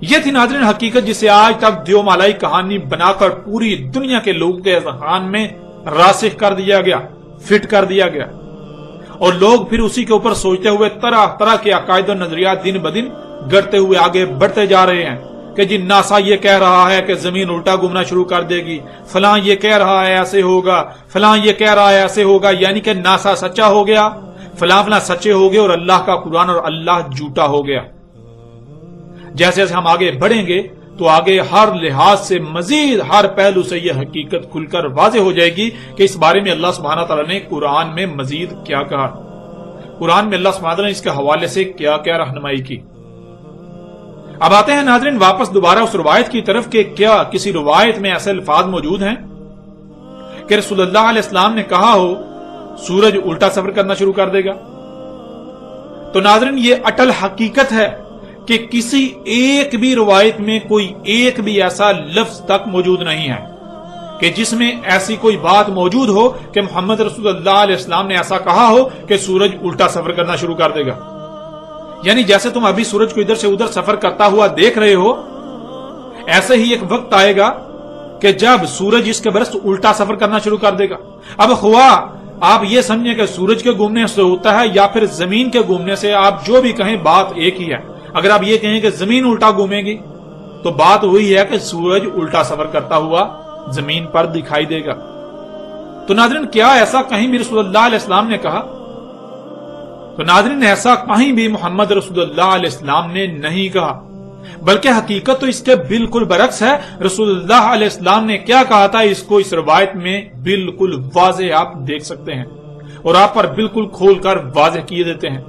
یہ تھی ناظرین حقیقت جسے آج تک دیومالائی کہانی بنا کر پوری دنیا کے لوگوں کے ذہن میں راسخ کر دیا گیا، فٹ کر دیا گیا، اور لوگ پھر اسی کے اوپر سوچتے ہوئے طرح طرح کے عقائد و نظریات دن بدن گڑتے ہوئے آگے بڑھتے جا رہے ہیں کہ جی ناسا یہ کہہ رہا ہے کہ زمین الٹا گھومنا شروع کر دے گی، فلاں یہ کہہ رہا ہے ایسے ہوگا، فلاں یہ کہہ رہا ہے ایسے ہوگا، یعنی کہ ناسا سچا ہو گیا، فلاں فلاں سچے ہو گئے اور اللہ کا قرآن اور اللہ جھوٹا ہو گیا۔ جیسے جیسے ہم آگے بڑھیں گے تو آگے ہر لحاظ سے مزید ہر پہلو سے یہ حقیقت کھل کر واضح ہو جائے گی کہ اس بارے میں اللہ سبحانہ تعالیٰ نے قرآن میں مزید کیا کہا، قرآن میں اللہ سبحانہ تعالیٰ نے اس کے حوالے سے کیا کیا رہنمائی کی۔ اب آتے ہیں ناظرین واپس دوبارہ اس روایت کی طرف کہ کیا کسی روایت میں ایسے الفاظ موجود ہیں کہ رسول اللہ علیہ السلام نے کہا ہو سورج الٹا سفر کرنا شروع کر دے گا؟ تو ناظرین یہ اٹل حقیقت ہے کہ کسی ایک بھی روایت میں کوئی ایک بھی ایسا لفظ تک موجود نہیں ہے کہ جس میں ایسی کوئی بات موجود ہو کہ محمد رسول اللہ علیہ السلام نے ایسا کہا ہو کہ سورج الٹا سفر کرنا شروع کر دے گا۔ یعنی جیسے تم ابھی سورج کو ادھر سے ادھر سفر کرتا ہوا دیکھ رہے ہو، ایسے ہی ایک وقت آئے گا کہ جب سورج اس کے برعکس الٹا سفر کرنا شروع کر دے گا۔ اب خواہ آپ یہ سمجھیں کہ سورج کے گھومنے سے ہوتا ہے یا پھر زمین کے گھومنے سے، آپ جو بھی کہیں بات ایک ہی ہے۔ اگر آپ یہ کہیں کہ زمین الٹا گھومے گی تو بات وہی ہے کہ سورج الٹا سفر کرتا ہوا زمین پر دکھائی دے گا۔ تو ناظرین کیا ایسا کہیں بھی رسول اللہ علیہ السلام نے کہا؟ تو ناظرین ایسا کہیں بھی محمد رسول اللہ علیہ السلام نے نہیں کہا، بلکہ حقیقت تو اس کے بالکل برعکس ہے۔ رسول اللہ علیہ السلام نے کیا کہا تھا اس کو اس روایت میں بالکل واضح آپ دیکھ سکتے ہیں اور آپ پر بالکل کھول کر واضح کیے دیتے ہیں۔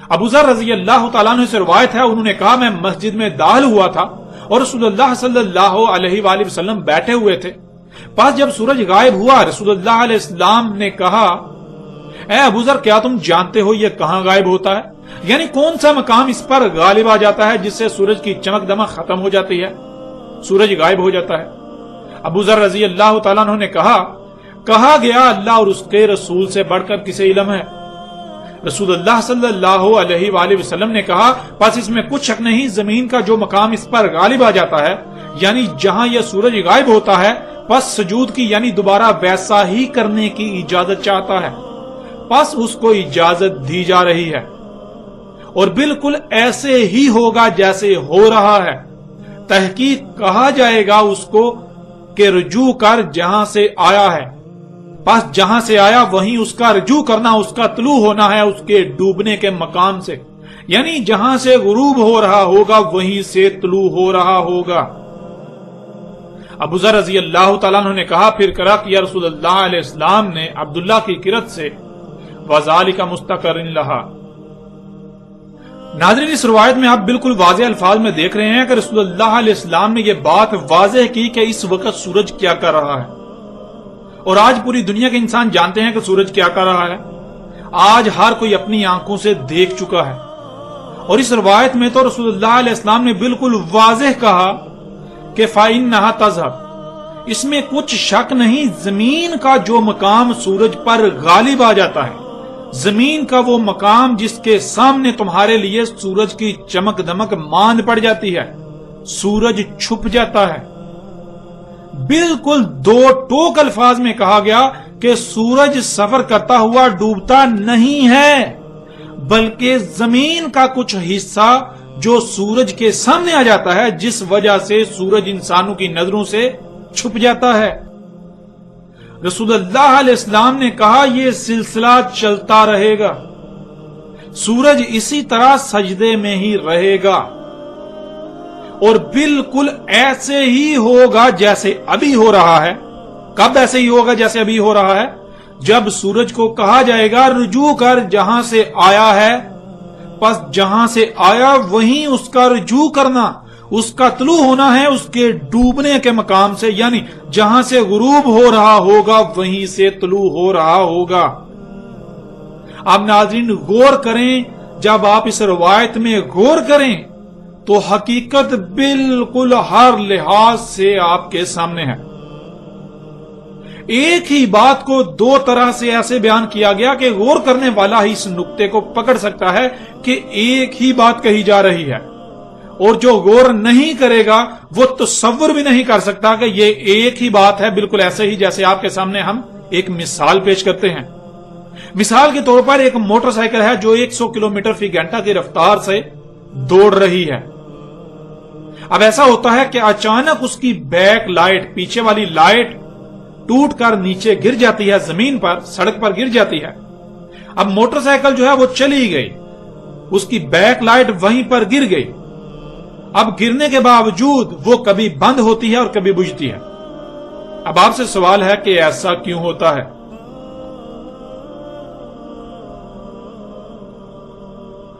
ابو ذر رضی اللہ تعالیٰ عنہ سے روایت ہے، انہوں نے کہا میں مسجد میں داخل ہوا تھا اور رسول اللہ صلی اللہ علیہ وآلہ وسلم بیٹھے ہوئے تھے۔ پس جب سورج غائب ہوا رسول اللہ علیہ السلام نے کہا اے ابو ذر کیا تم جانتے ہو یہ کہاں غائب ہوتا ہے؟ یعنی کون سا مقام اس پر غالب آ جاتا ہے جس سے سورج کی چمک دمک ختم ہو جاتی ہے، سورج غائب ہو جاتا ہے؟ ابو ذر رضی اللہ تعالیٰ عنہ نے کہا گیا اللہ اور اس کے رسول سے بڑھ کر کسے علم ہے؟ رسول اللہ صلی اللہ علیہ وآلہ وسلم نے کہا پس اس میں کچھ شک نہیں، زمین کا جو مقام اس پر غالب آ جاتا ہے یعنی جہاں یہ سورج غائب ہوتا ہے، پس سجود کی یعنی دوبارہ ویسا ہی کرنے کی اجازت چاہتا ہے، پس اس کو اجازت دی جا رہی ہے اور بالکل ایسے ہی ہوگا جیسے ہو رہا ہے۔ تحقیق کہا جائے گا اس کو کہ رجوع کر جہاں سے آیا ہے، پس جہاں سے آیا وہیں اس کا رجوع کرنا، اس کا طلوع ہونا ہے اس کے ڈوبنے کے مقام سے، یعنی جہاں سے غروب ہو رہا ہوگا وہیں سے طلوع ہو رہا ہوگا۔ ابو ذر رضی اللہ تعالیٰ عنہ نے کہا پھر کرا کہ یا رسول اللہ علیہ السلام نے عبداللہ کی قرت سے وَذَلِكَ مُسْتَقَرٍ لَهَا۔ ناظرین اس روایت میں آپ بالکل واضح الفاظ میں دیکھ رہے ہیں کہ رسول اللہ علیہ السلام نے یہ بات واضح کی کہ اس وقت سورج کیا کر رہا ہے، اور آج پوری دنیا کے انسان جانتے ہیں کہ سورج کیا کر رہا ہے، آج ہر کوئی اپنی آنکھوں سے دیکھ چکا ہے۔ اور اس روایت میں تو رسول اللہ علیہ السلام نے بالکل واضح کہا کہ فَإِنَّهَا تَذْهَبُ، اس میں کچھ شک نہیں، زمین کا جو مقام سورج پر غالب آ جاتا ہے، زمین کا وہ مقام جس کے سامنے تمہارے لیے سورج کی چمک دمک ماند پڑ جاتی ہے، سورج چھپ جاتا ہے۔ بالکل دو ٹوک الفاظ میں کہا گیا کہ سورج سفر کرتا ہوا ڈوبتا نہیں ہے، بلکہ زمین کا کچھ حصہ جو سورج کے سامنے آ جاتا ہے جس وجہ سے سورج انسانوں کی نظروں سے چھپ جاتا ہے۔ رسول اللہ علیہ السلام نے کہا یہ سلسلہ چلتا رہے گا، سورج اسی طرح سجدے میں ہی رہے گا اور بالکل ایسے ہی ہوگا جیسے ابھی ہو رہا ہے۔ کب ایسے ہی ہوگا جیسے ابھی ہو رہا ہے؟ جب سورج کو کہا جائے گا رجوع کر جہاں سے آیا ہے، پس جہاں سے آیا وہیں اس کا رجوع کرنا، اس کا طلوع ہونا ہے اس کے ڈوبنے کے مقام سے، یعنی جہاں سے غروب ہو رہا ہوگا وہیں سے طلوع ہو رہا ہوگا۔ اب ناظرین غور کریں، جب آپ اس روایت میں غور کریں تو حقیقت بالکل ہر لحاظ سے آپ کے سامنے ہے۔ ایک ہی بات کو دو طرح سے ایسے بیان کیا گیا کہ غور کرنے والا ہی اس نقطے کو پکڑ سکتا ہے کہ ایک ہی بات کہی جا رہی ہے، اور جو غور نہیں کرے گا وہ تصور بھی نہیں کر سکتا کہ یہ ایک ہی بات ہے، بالکل ایسے ہی جیسے آپ کے سامنے ہم ایک مثال پیش کرتے ہیں۔ مثال کے طور پر ایک موٹر سائیکل ہے جو 100 کلومیٹر فی گھنٹہ کی رفتار سے دوڑ رہی ہے۔ اب ایسا ہوتا ہے کہ اچانک اس کی بیک لائٹ، پیچھے والی لائٹ ٹوٹ کر نیچے گر جاتی ہے، زمین پر، سڑک پر گر جاتی ہے۔ اب موٹر سائیکل جو ہے وہ چلی گئی، اس کی بیک لائٹ وہیں پر گر گئی۔ اب گرنے کے باوجود وہ کبھی بند ہوتی ہے اور کبھی بجھتی ہے۔ اب آپ سے سوال ہے کہ ایسا کیوں ہوتا ہے؟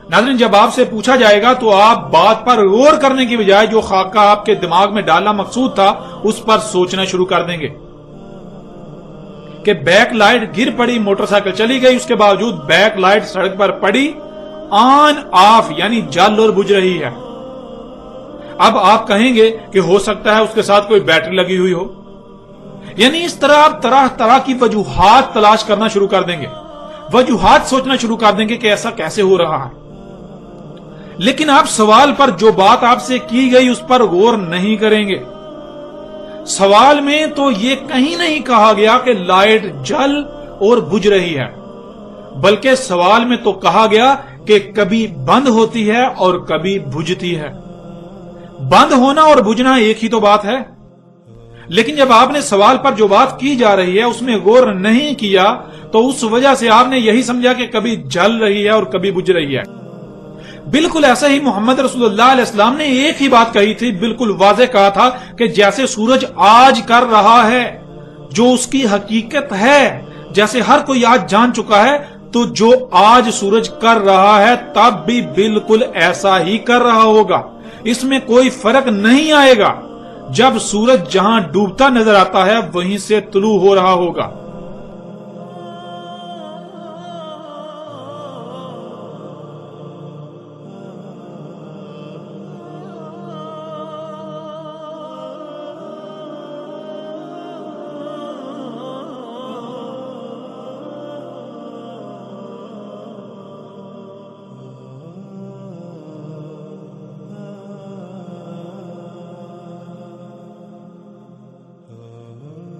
ناظرین جب آپ سے پوچھا جائے گا تو آپ بات پر غور کرنے کی بجائے جو خاکہ آپ کے دماغ میں ڈالنا مقصود تھا اس پر سوچنا شروع کر دیں گے کہ بیک لائٹ گر پڑی، موٹر سائیکل چلی گئی، اس کے باوجود بیک لائٹ سڑک پر پڑی، آن آف یعنی جل اور بجھ رہی ہے۔ اب آپ کہیں گے کہ ہو سکتا ہے اس کے ساتھ کوئی بیٹری لگی ہوئی ہو، یعنی اس طرح آپ طرح طرح کی وجوہات تلاش کرنا شروع کر دیں گے، وجوہات سوچنا شروع کر دیں گے کہ ایسا کیسے ہو رہا ہے۔ لیکن آپ سوال پر جو بات آپ سے کی گئی اس پر غور نہیں کریں گے۔ سوال میں تو یہ کہیں نہیں کہا گیا کہ لائٹ جل اور بجھ رہی ہے، بلکہ سوال میں تو کہا گیا کہ کبھی بند ہوتی ہے اور کبھی بجھتی ہے۔ بند ہونا اور بجھنا ایک ہی تو بات ہے، لیکن جب آپ نے سوال پر جو بات کی جا رہی ہے اس میں غور نہیں کیا تو اس وجہ سے آپ نے یہی سمجھا کہ کبھی جل رہی ہے اور کبھی بجھ رہی ہے۔ بالکل ایسا ہی محمد رسول اللہ علیہ السلام نے ایک ہی بات کہی تھی، بالکل واضح کہا تھا کہ جیسے سورج آج کر رہا ہے جو اس کی حقیقت ہے، جیسے ہر کوئی آج جان چکا ہے، تو جو آج سورج کر رہا ہے تب بھی بالکل ایسا ہی کر رہا ہوگا، اس میں کوئی فرق نہیں آئے گا۔ جب سورج جہاں ڈوبتا نظر آتا ہے وہیں سے طلوع ہو رہا ہوگا۔